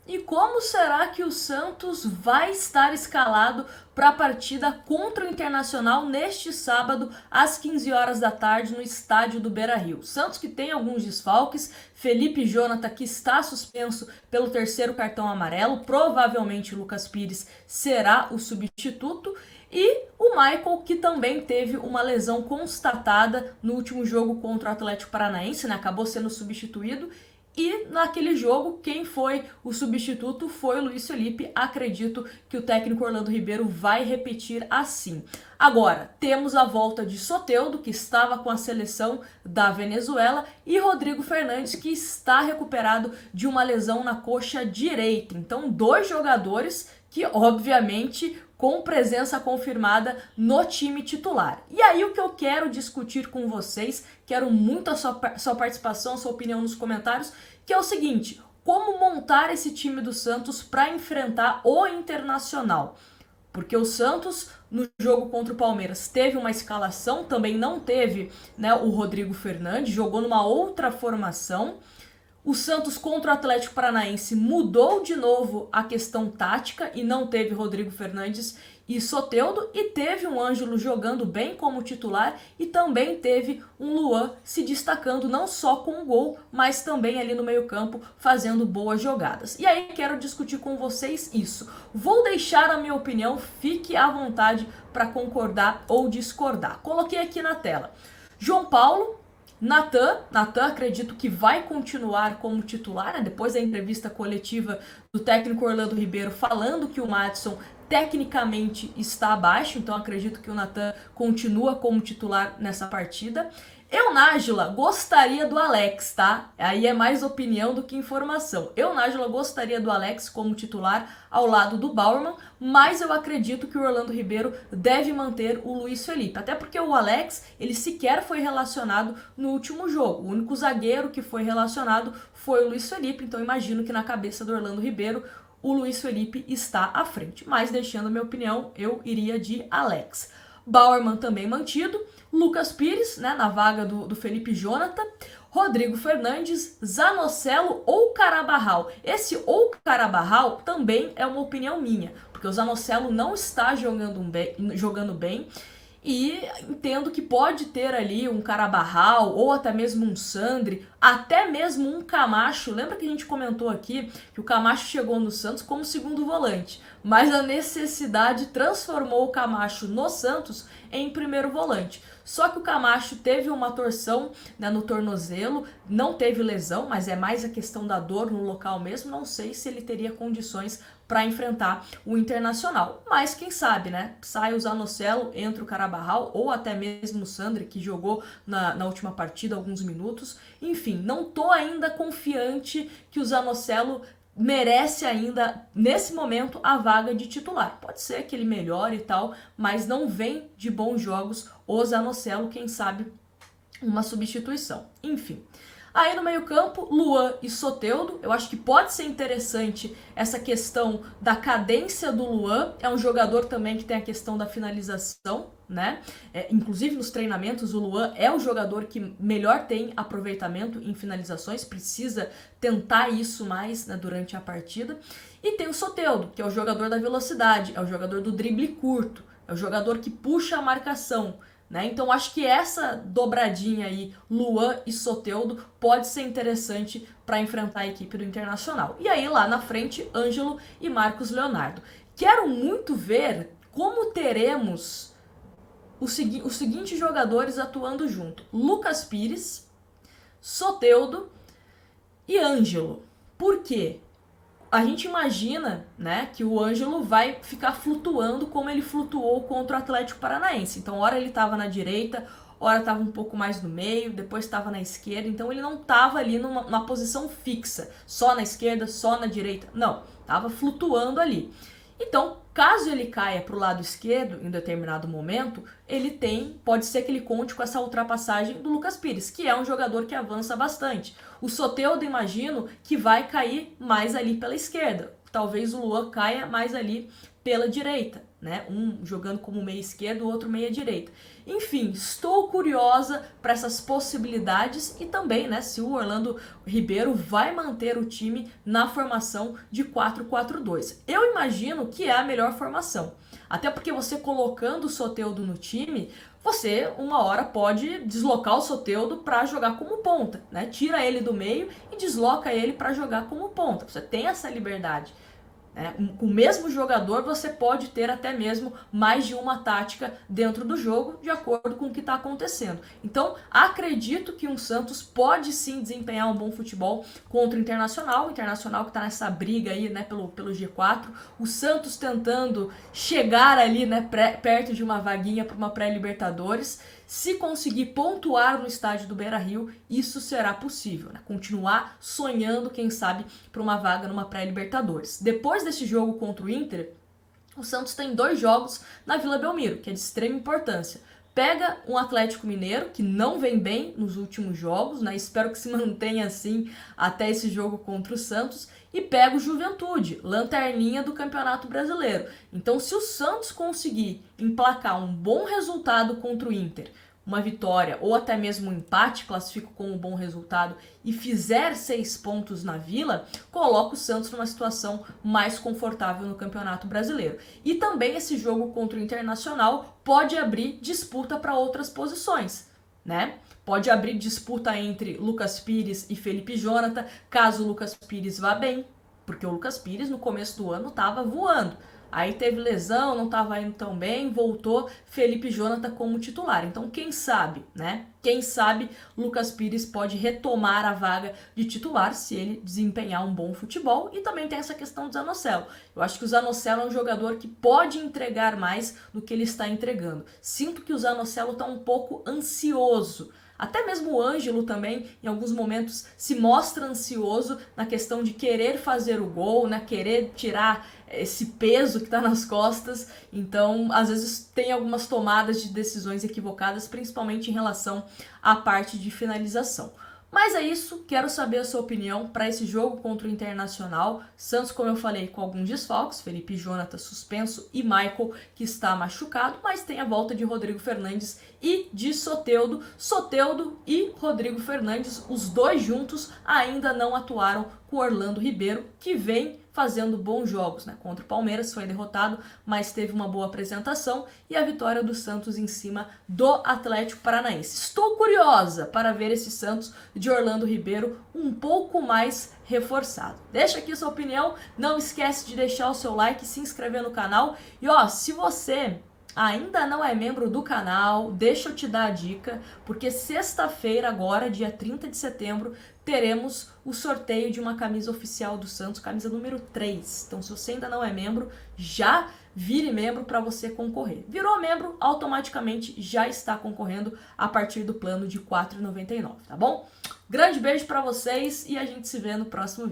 E como será que o Santos vai estar escalado para a partida contra o Internacional neste sábado, às 15 horas da tarde, no estádio do Beira-Rio? Santos que tem alguns desfalques, Felipe Jonathan que está suspenso pelo terceiro cartão amarelo, provavelmente Lucas Pires será o substituto, e o Michael, que também teve uma lesão constatada no último jogo contra o Atlético Paranaense, né? Acabou sendo substituído. E naquele jogo, quem foi o substituto foi o Luiz Felipe. Acredito que o técnico Orlando Ribeiro vai repetir assim. Agora, temos a volta de Soteldo, que estava com a seleção da Venezuela, e Rodrigo Fernandes, que está recuperado de uma lesão na coxa direita. Então, dois jogadores que, obviamente, com presença confirmada no time titular. E aí o que eu quero discutir com vocês, quero muito a sua participação, a sua opinião nos comentários, que é o seguinte: como montar esse time do Santos para enfrentar o Internacional? Porque o Santos, no jogo contra o Palmeiras, teve uma escalação, também não teve, né, o Rodrigo Fernandes, jogou numa outra formação. O Santos contra o Atlético Paranaense mudou de novo a questão tática e não teve Rodrigo Fernandes e Soteldo, e teve um Ângelo jogando bem como titular, e também teve um Luan se destacando não só com o gol, mas também ali no meio-campo fazendo boas jogadas. E aí quero discutir com vocês isso. Vou deixar a minha opinião, fique à vontade para concordar ou discordar. Coloquei aqui na tela. João Paulo, Natan acredito que vai continuar como titular, né? Depois da entrevista coletiva do técnico Orlando Ribeiro falando que o Maddison tecnicamente está abaixo, então acredito que o Natan continua como titular nessa partida. Eu, Nájila, gostaria do Alex, tá? Aí é mais opinião do que informação. Eu, Nájila, gostaria do Alex como titular ao lado do Bauerman, mas eu acredito que o Orlando Ribeiro deve manter o Luiz Felipe. Até porque o Alex, ele sequer foi relacionado no último jogo. O único zagueiro que foi relacionado foi o Luiz Felipe, então imagino que na cabeça do Orlando Ribeiro o Luiz Felipe está à frente. Mas deixando a minha opinião, eu iria de Alex. Bauerman também mantido, Lucas Pires, né, na vaga do Felipe Jonathan, Rodrigo Fernandes, Zanocelo ou Carabarral. Esse ou Carabarral também é uma opinião minha, porque o Zanocelo não está jogando bem, e entendo que pode ter ali um Carabarral ou até mesmo um Sandri, até mesmo um Camacho. Lembra que a gente comentou aqui que o Camacho chegou no Santos como segundo volante, mas a necessidade transformou o Camacho no Santos em primeiro volante. Só que o Camacho teve uma torção, né, no tornozelo, não teve lesão, mas é mais a questão da dor no local mesmo. Não sei se ele teria condições para enfrentar o Internacional. Mas quem sabe, né? Sai o Zanocelo, entra o Carabarral, ou até mesmo o Sandri, que jogou na última partida alguns minutos. Enfim, não tô ainda confiante que o Zanocelo merece ainda, nesse momento, a vaga de titular. Pode ser que ele melhore e tal, mas não vem de bons jogos o Zanocelo, quem sabe uma substituição. Enfim. Aí no meio-campo, Luan e Soteldo. Eu acho que pode ser interessante essa questão da cadência do Luan. É um jogador também que tem a questão da finalização, né? Inclusive nos treinamentos, o Luan é o jogador que melhor tem aproveitamento em finalizações. Precisa tentar isso mais, né, durante a partida. E tem o Soteldo, que é o jogador da velocidade, é o jogador do drible curto, é o jogador que puxa a marcação. Né? Então acho que essa dobradinha aí, Luan e Soteldo, pode ser interessante para enfrentar a equipe do Internacional. E aí lá na frente, Ângelo e Marcos Leonardo. Quero muito ver como teremos os seguintes jogadores atuando junto: Lucas Pires, Soteldo e Ângelo. Por quê? A gente imagina, né, que o Ângelo vai ficar flutuando como ele flutuou contra o Atlético Paranaense. Então, hora ele estava na direita, hora estava um pouco mais no meio, depois estava na esquerda. Então, ele não estava ali numa posição fixa, só na esquerda, só na direita. Não, estava flutuando ali. Então, caso ele caia para o lado esquerdo em determinado momento, pode ser que ele conte com essa ultrapassagem do Lucas Pires, que é um jogador que avança bastante. O Soteldo, imagino, que vai cair mais ali pela esquerda. Talvez o Luan caia mais ali pela direita, né? Um jogando como meia esquerda, o outro meia direita. Enfim, estou curiosa para essas possibilidades e também, né, se o Orlando Ribeiro vai manter o time na formação de 4-4-2. Eu imagino que é a melhor formação. Até porque você colocando o Soteldo no time, você uma hora pode deslocar o Soteldo para jogar como ponta, né? Tira ele do meio e desloca ele para jogar como ponta. Você tem essa liberdade. Com o mesmo jogador, você pode ter até mesmo mais de uma tática dentro do jogo, de acordo com o que está acontecendo. Então, acredito que o Santos pode sim desempenhar um bom futebol contra o Internacional que está nessa briga aí, né, pelo G4. O Santos tentando chegar ali, né, perto de uma vaguinha para uma pré-Libertadores. Se conseguir pontuar no estádio do Beira-Rio, isso será possível, né? Continuar sonhando, quem sabe, para uma vaga numa pré-Libertadores. Depois desse jogo contra o Inter, o Santos tem 2 jogos na Vila Belmiro, que é de extrema importância. Pega um Atlético Mineiro, que não vem bem nos últimos jogos, né? Espero que se mantenha assim até esse jogo contra o Santos. E pega o Juventude, lanterninha do Campeonato Brasileiro. Então, se o Santos conseguir emplacar um bom resultado contra o Inter, uma vitória ou até mesmo um empate, classifico como um bom resultado, e fizer 6 pontos na Vila, coloca o Santos numa situação mais confortável no Campeonato Brasileiro. E também esse jogo contra o Internacional pode abrir disputa para outras posições, né? Pode abrir disputa entre Lucas Pires e Felipe Jonathan, caso o Lucas Pires vá bem, porque o Lucas Pires no começo do ano estava voando. Aí teve lesão, não estava indo tão bem, voltou Felipe Jonathan como titular. Então quem sabe, né? Quem sabe Lucas Pires pode retomar a vaga de titular se ele desempenhar um bom futebol. E também tem essa questão do Zanocelo. Eu acho que o Zanocelo é um jogador que pode entregar mais do que ele está entregando. Sinto que o Zanocelo está um pouco ansioso. Até mesmo o Ângelo também, em alguns momentos, se mostra ansioso na questão de querer fazer o gol, né? Querer tirar esse peso que está nas costas. Então, às vezes, tem algumas tomadas de decisões equivocadas, principalmente em relação à parte de finalização. Mas é isso, quero saber a sua opinião para esse jogo contra o Internacional. Santos, como eu falei, com alguns desfalques, Felipe Jonathan suspenso e Michael, que está machucado, mas tem a volta de Rodrigo Fernandes e de Soteldo. Soteldo e Rodrigo Fernandes, os dois juntos, ainda não atuaram com Orlando Ribeiro, que vem fazendo bons jogos, né? Contra o Palmeiras foi derrotado, mas teve uma boa apresentação, e a vitória do Santos em cima do Atlético Paranaense. Estou curiosa para ver esse Santos de Orlando Ribeiro um pouco mais reforçado. Deixa aqui sua opinião, não esquece de deixar o seu like, se inscrever no canal, e ó, se você ainda não é membro do canal, deixa eu te dar a dica, porque sexta-feira agora, dia 30 de setembro, teremos o sorteio de uma camisa oficial do Santos, camisa número 3. Então, se você ainda não é membro, já vire membro para você concorrer. Virou membro, automaticamente já está concorrendo a partir do plano de R$ 4,99, tá bom? Grande beijo para vocês e a gente se vê no próximo vídeo.